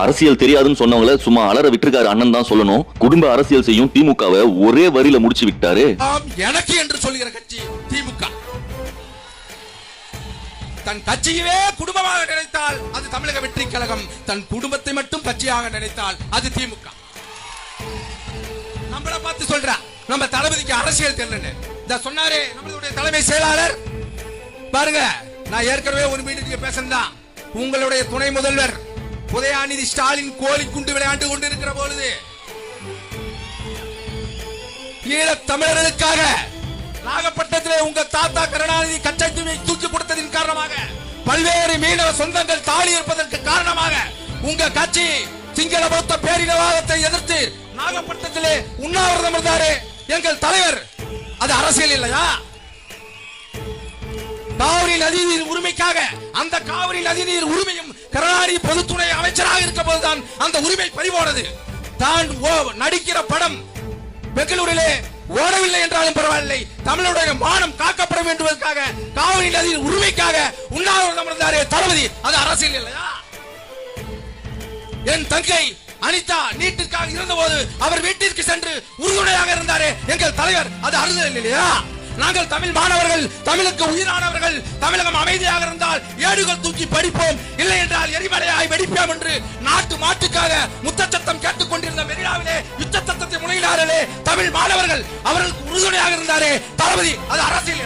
அரசியல் தெரியாதுன்னு சொன்னவங்கள சும்மா அலற விட்டுருக்காரு அண்ணன் தான் சொல்லணும். குடும்ப அரசியல் செய்யும் திமுகவை ஒரே வரியில முடிச்சு விட்டாரு. எனக்கு என்று சொல்லுகிற கட்சி திமுக. தன் கட்சியவே குடும்பமாக நினைத்தால் அது தமிழக வெற்றி கழகம். தன் குடும்பத்தை மட்டும் கட்சியாக நினைத்தால் அது திமுக. நம்மள பார்த்து சொல்ற நம்ம தளபதிக்கு அரசியல் தெரியல சொன்னாரே நம்மளுடைய தலைமை செயலாளர். பாருங்க, நான் ஏற்கனவே ஒரு மீட்டிங் பேசந்தான். உங்களுடைய துணை முதல்வர் உதயநிதி ஸ்டாலின் கோழி குண்டு விளையாண்டு கொண்டிருக்கிற பொழுது ஈழத் தமிழர்களுக்காக நாகப்பட்டினத்திலே உங்க தாத்தா கருணாநிதி கச்சத்தீவை தூக்கி கொடுத்ததின் காரணமாக பல்வேறு மீனவ சொந்தங்கள் தாழி இருப்பதற்கு காரணமாக உங்க கட்சி சிங்கள பௌத்த பேரினவாதத்தை எதிர்த்து நாகப்பட்டினத்திலே உண்ணாவிரதம் இருந்தாரு எங்கள் தலைவர். அது அரசியல் இல்லையா? காவிரி நதிநீர் உரிமைக்காக அந்த காவிரி நதிநீர் உரிமையும் கருணாநிதி பொதுத்துறை அமைச்சராக இருக்க போதுதான் அந்த உரிமை பறிபோனது. தான் நடிக்கிற படம் பெங்களூரிலே ஓடவில்லை என்றாலும் பரவாயில்லை, தமிழுடைய மானம் காக்கப்பட வேண்டுவதற்காக காவிரி நதியின் உரிமைக்காக உண்ணாவிரதம் இருந்தாரே தளபதி. அது அரசியல் இல்லையா? என் தங்கை அனிதா நீட்டிற்காக இருந்தபோது அவர் வீட்டிற்கு சென்று உறுதுணையாக இருந்தாரே எங்கள் தலைவர். அது அரசியல் இல்லையா? நாங்கள் தமிழ் மாணவர்கள், தமிழுக்கு உயிரானவர்கள், தமிழகம் அமைதியாக இருந்தால் ஏடுகள் தூக்கி படிப்போம், இல்லை என்றால் எரிமலையாய் வெடிப்போம் என்று நாட்டு மாட்டுக்காக முத்தச்சத்தம் கேட்டுக் கொண்டிருந்த மெரினாவிலே யுத்த சத்தத்தை முனையினார்களே தமிழ் மாணவர்கள், அவர்களுக்கு உறுதுணையாக இருந்தாரே தளபதி. அது அரசியல்